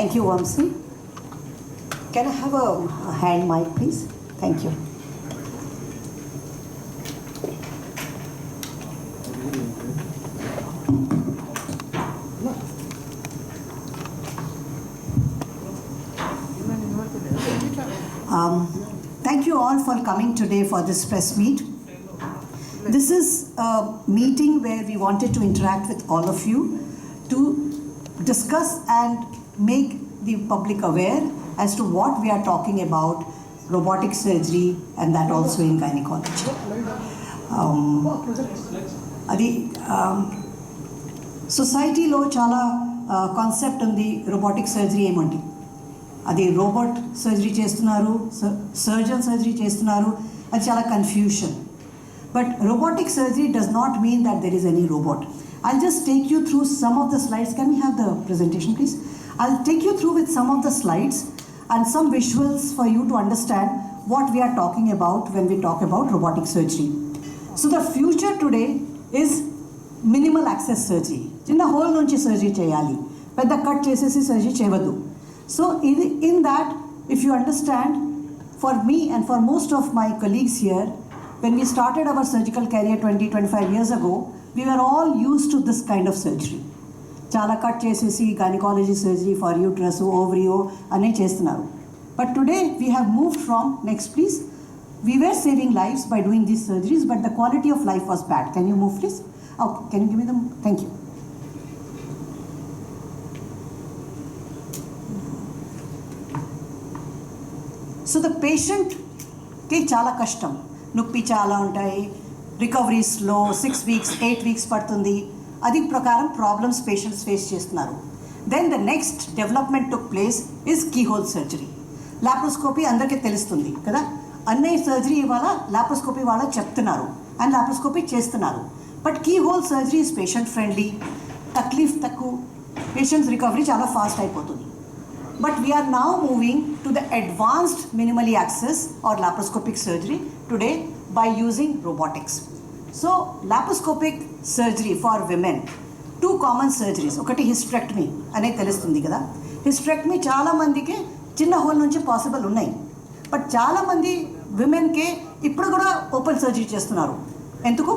Thank you, Vamsi. Can I have a hand mic, please? Thank you. Thank you all for coming today for this press meet. This is a meeting where we wanted to interact with all of you to discuss and make the public aware as to what we are talking about robotic surgery and that also in gynecology. Society lo chala concept undi robotic surgery emanti. అది robot surgery చేస్తున్నారు, surgeon surgery చేస్తున్నారు, అది చాలా confusion. But robotic surgery does not mean that there is any robot. I'll just take you through some of the slides. Can we have the presentation, please? I'll take you through with some of the slides and some visuals for you to understand what we are talking about when we talk about robotic surgery. So the future today is minimal access surgery. చిన్న whole నుంచి surgery చేయాలి, పెద్ద cut చేసేసి surgery చేయవద్దు. So in that, if you understand, for me and for most of my colleagues here, when we started our surgical career 20-25 years ago, we were all used to this kind of surgery. Chala cut chesesi gynecology surgery for uterus, ovary ane chestunaru. But today we have moved from, next please, we were saving lives by doing these surgeries, but the quality of life was bad. Can you move please? Okay, can you give me them? Thank you. So the patient ki chala kashtam, nuppi chala untai, recovery slow, 6 weeks, 8 weeks padtundi, adi prakaram problems patients face chestunaru. Then the next development took place is keyhole surgery. Laparoscopy andarke telustundi kada, anne surgery ivala laparoscopy valla cheptunnaru and laparoscopy chestunaru. But keyhole surgery is patient friendly, taklif takku, patient's recovery chala fast ayipotundi. But we are now moving to the advanced minimally access or laparoscopic surgery today by using robotics. So laparoscopic surgery for women, two common surgeries. Okati hysterectomy ane telustundi kada. Hysterectomy chala mandiki chinna hole nunchi possible unnai. But chala mandi women ke ippudu kuda open surgery chestunaru. Enduku?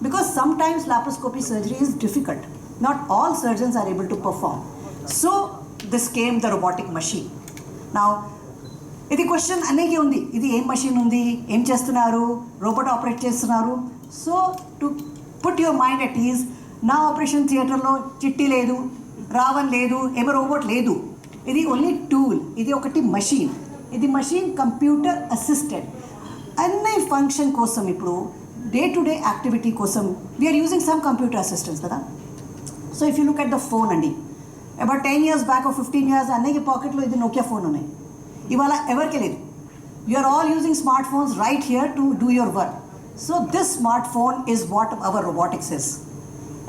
Because sometimes laparoscopy surgery is difficult. Not all surgeons are able to perform. So this came the robotic machine. Now ఇది question అనేకే ఉంది, ఇది ఏం machine ఉంది, ఏం చేస్తున్నారు, robot operate చేస్తున్నారు. So to put your mind at is, నా operation థియేటర్లో చిట్టి లేదు, రావణ్ లేదు, ఏమో రోబోట్ లేదు. ఇది ఓన్లీ టూల్, ఇది ఒకటి మషిన్. ఇది మషిన్ కంప్యూటర్ అసిస్టెడ్. అన్ని ఫంక్షన్ కోసం ఇప్పుడు డే టు డే యాక్టివిటీ కోసం we are using some computer assistants కదా. So if you look at the phone అండి, about 10 years back or 15 years అన్నకి పాకెట్లో ఇది నోకియా ఫోన్ ఉన్నాయి, ఇవాళ ఎవరికి లేదు. You are all using smart phones right here to do your work. So this smart phone is what our robotics is.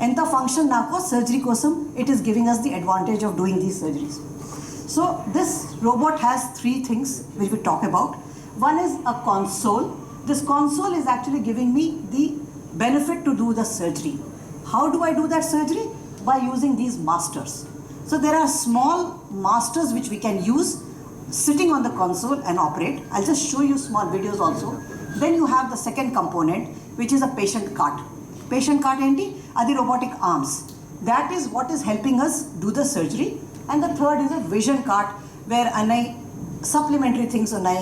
ఎంత function నాకు సర్జరీ కోసం it is giving us the advantage of doing these surgeries. So this robot has 3 things which we talk about. One is a console. This console is actually giving me the benefit to do the surgery. How do I do that surgery? By using these masters. So there are small masters which we can use sitting on the console and operate. I'll just show you small videos also. Then you have the second component, which is a patient cart. Patient cart enti, adi robotic arms. That is what is helping us do the surgery. And the third is a vision cart where anai supplementary things unnai,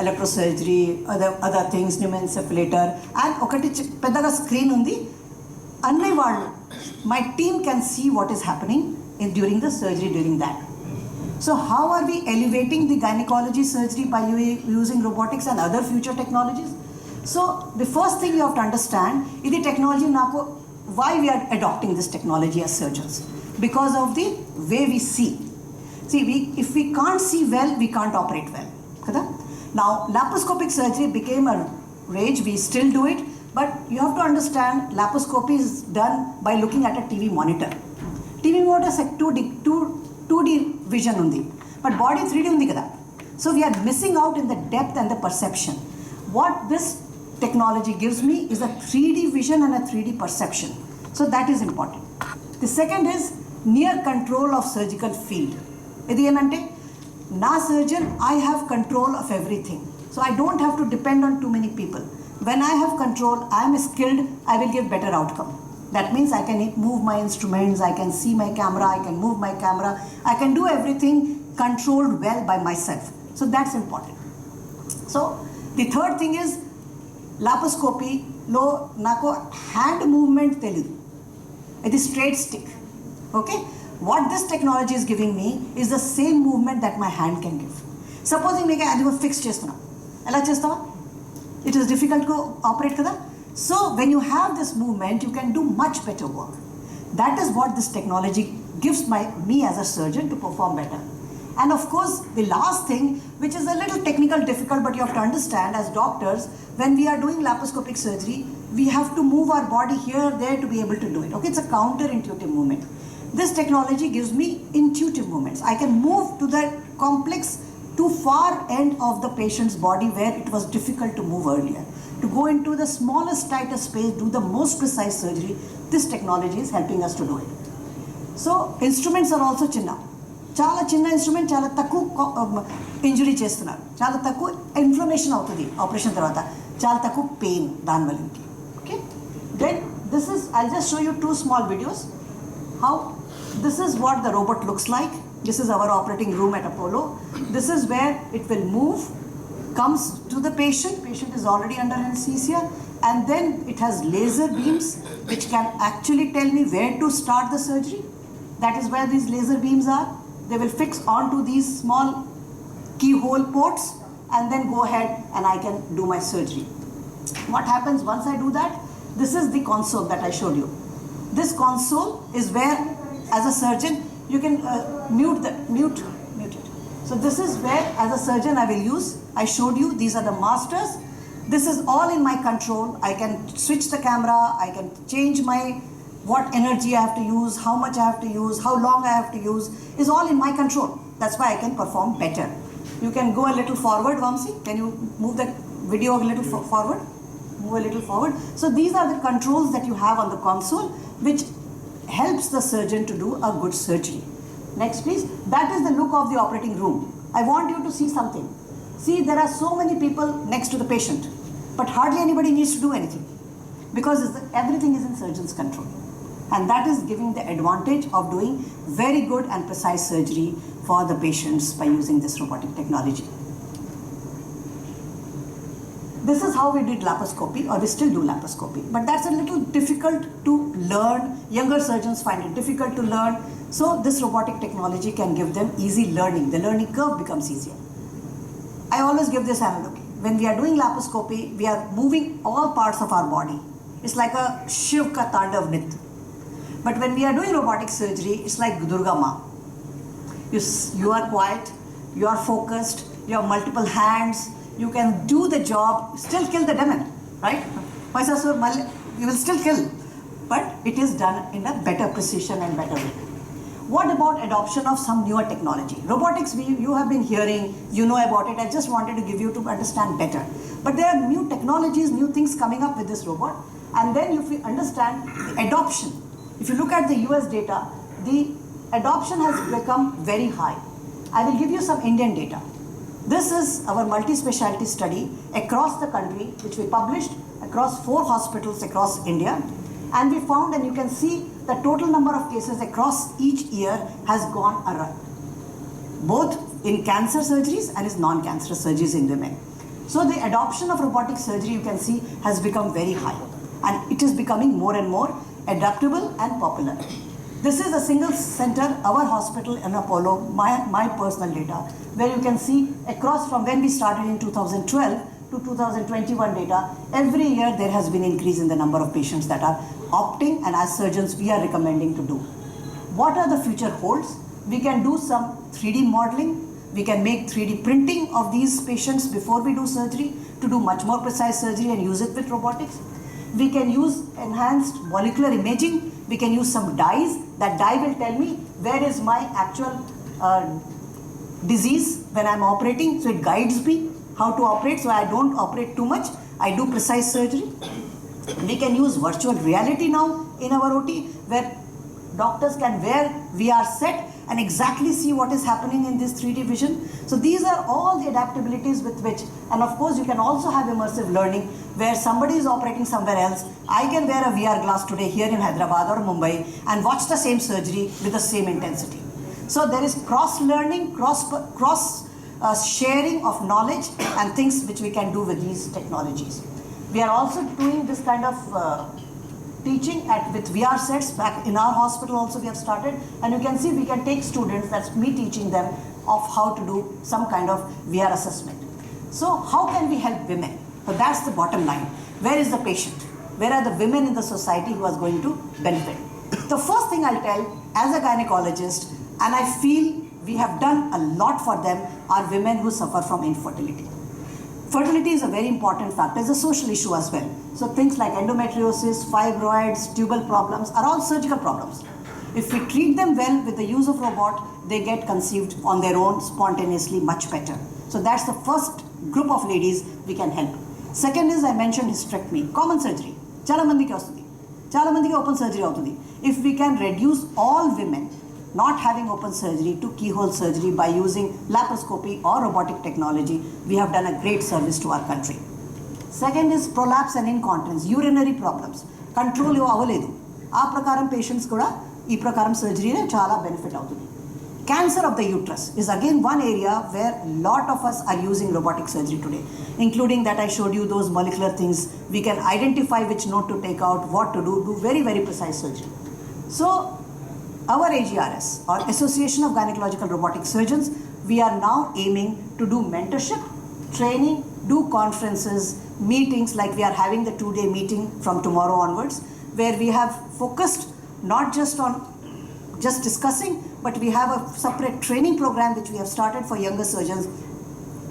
electrosurgery, other things, pneumoencephalator, and okati pedaga screen undi. Annai vallu, my team can see what is happening during the surgery during that. So how are we elevating the gynecology surgery by using robotics and other future technologies? So the first thing you have to understand is the technology nako, why we are adopting this technology as surgeons. Because of the way we see. See, if we can't see well, we can't operate well. Kada? Now laparoscopic surgery became a rage, we still do it, but you have to understand laparoscopy is done by looking at a TV monitor. TV monitor is 2D vision undi, but body 3D undi kada. So we are missing out in the depth and the perception. What this technology gives me is a 3D vision and a 3D perception. So that is important. The second is near control of surgical field. ఇది ఏమంటే నా surgeon, I have control of everything. So I don't have to depend on too many people. When I have control, I am skilled, I will give better outcome. That means I can move my instruments, I can see my camera, I can move my camera, I can do everything controlled well by myself. So that's important. So the third thing is laparoscopy lo naku hand movement teliyadu. It is straight stick. Okay, what this technology is giving me is the same movement that my hand can give. Supposing make adi fix chestunna ela chestava, it is difficult to operate kada. So when you have this movement, you can do much better work. That is what this technology gives me as a surgeon to perform better. And of course, the last thing, which is a little technical, difficult, but you have to understand as doctors, when we are doing laparoscopic surgery, we have to move our body here, there to be able to do it. Okay, it's a counterintuitive movement. This technology gives me intuitive movements. I can move to the complex to far end of the patient's body where it was difficult to move earlier. To go into the smallest, tightest space, do the most precise surgery, this technology is helping us to do it. So instruments are also chinna. చాలా చిన్న instrument, చాలా తక్కువ injury చేస్తున్నారు, చాలా తక్కువ inflammation అవుతుంది operation తర్వాత, చాలా తక్కువ పెయిన్ దానివల్ల. Okay, then this is I just show you 2 small videos how this is what the robot looks like. This is our operating room at Apollo. This is where it will move, comes to the patient is already under anesthesia, and then it has laser beams which can actually tell me where to start the surgery. That is where these laser beams are. They will fix onto these small keyhole ports and then go ahead and I can do my surgery. What happens once I do that? This is the console that I showed you. This console is where, as a surgeon, you can mute it. So this is where, as a surgeon, I will use. I showed you, these are the masters. This is all in my control. I can switch the camera, I can change what energy I have to use, how much I have to use, how long I have to use, is all in my control. That's why I can perform better. You can go a little forward, Vamsi. Can you move the video a little forward? Move a little forward. So these are the controls that you have on the console, which helps the surgeon to do a good surgery. Next, please. That is the look of the operating room. I want you to see something. See, there are so many people next to the patient, but hardly anybody needs to do anything because everything is in surgeon's control. And that is giving the advantage of doing very good and precise surgery for the patients by using this robotic technology. This is how we did laparoscopy, or we still do laparoscopy, but that's a little difficult to learn. Younger surgeons find it difficult to learn. So this robotic technology can give them easy learning. The learning curve becomes easier. I always give this analogy. When we are doing laparoscopy, we are moving all parts of our body. It's like a Shiv ka Tandav Nrit. But when we are doing robotic surgery, it's like Durga Ma. You are quiet, you are focused, you have multiple hands, you can do the job, still kill the demon, right? You will still kill, but it is done in a better precision and better way. What about adoption of some newer technology? Robotics, you have been hearing, you know about it. I just wanted to give you to understand better. But there are new technologies, new things coming up with this robot. And then if you understand the adoption, if you look at the US data, the adoption has become very high. I will give you some Indian data. This is our multi-specialty study across the country, which we published across 4 hospitals across India. And we found, and you can see the total number of cases across each year has gone around, both in cancer surgeries and in non-cancer surgeries in women. So the adoption of robotic surgery, you can see, has become very high. And it is becoming more and more adaptable and popular. This is a single center, our hospital in Apollo, my personal data, where you can see across from when we started in 2012 to 2021 data, every year there has been increase in the number of patients that are opting, and as surgeons we are recommending to do. What are the future holds? We can do some 3D modeling, we can make 3D printing of these patients before we do surgery to do much more precise surgery and use it with robotics. We can use enhanced molecular imaging. We can use some dyes. That dye will tell me where is my actual disease when I'm operating. So it guides me how to operate, so I don't operate too much. I do precise surgery. We can use virtual reality now in our OT, where Doctors can wear VR set and exactly see what is happening in this 3D vision. So these are all the adaptabilities with which, and of course you can also have immersive learning where somebody is operating somewhere else. I can wear a VR glass today here in Hyderabad or Mumbai and watch the same surgery with the same intensity. So there is cross-learning, cross sharing of knowledge and things which we can do with these technologies. We are also doing this kind of teaching with VR sets back in our hospital also we have started, and you can see we can take students, that's me teaching them of how to do some kind of VR assessment. So how can we help women? So that's the bottom line. Where is the patient? Where are the women in the society who are going to benefit? The first thing I'll tell as a gynecologist, and I feel we have done a lot for them, are women who suffer from infertility. Fertility is a very important factor. It's a social issue as well. So things like endometriosis, fibroids, tubal problems are all surgical problems. If we treat them well with the use of robot, they get conceived on their own spontaneously much better. So that's the first group of ladies we can help. Second is, I mentioned hysterectomy, common surgery. Chala mandiki vastudi. Chala mandiki open surgery avutundi. If we can reduce all women not having open surgery to keyhole surgery by using laparoscopy or robotic technology, we have done a great service to our country. Second is prolapse and incontinence, urinary problems. Control avaledu. Aa prakaram patients kuda ee prakaram surgery ne chala benefit avutundi. Cancer of the uterus is again one area where a lot of us are using robotic surgery today, including that I showed you those molecular things. We can identify which node to take out, what to do very, very precise surgery. So our AGRS, or Association of Gynaecological Robotic Surgeons, we are now aiming to do mentorship, training, do conferences, meetings, like we are having the 2-day meeting from tomorrow onwards, where we have focused not just on just discussing, but we have a separate training program which we have started for younger surgeons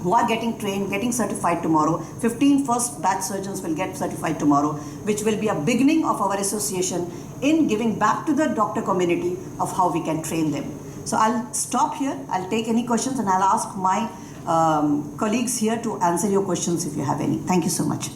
who are getting trained, getting certified tomorrow. 15 first batch surgeons will get certified tomorrow, which will be a beginning of our association in giving back to the doctor community of how we can train them. So I'll stop here. I'll take any questions and I'll ask my colleagues here to answer your questions if you have any. Thank you so much.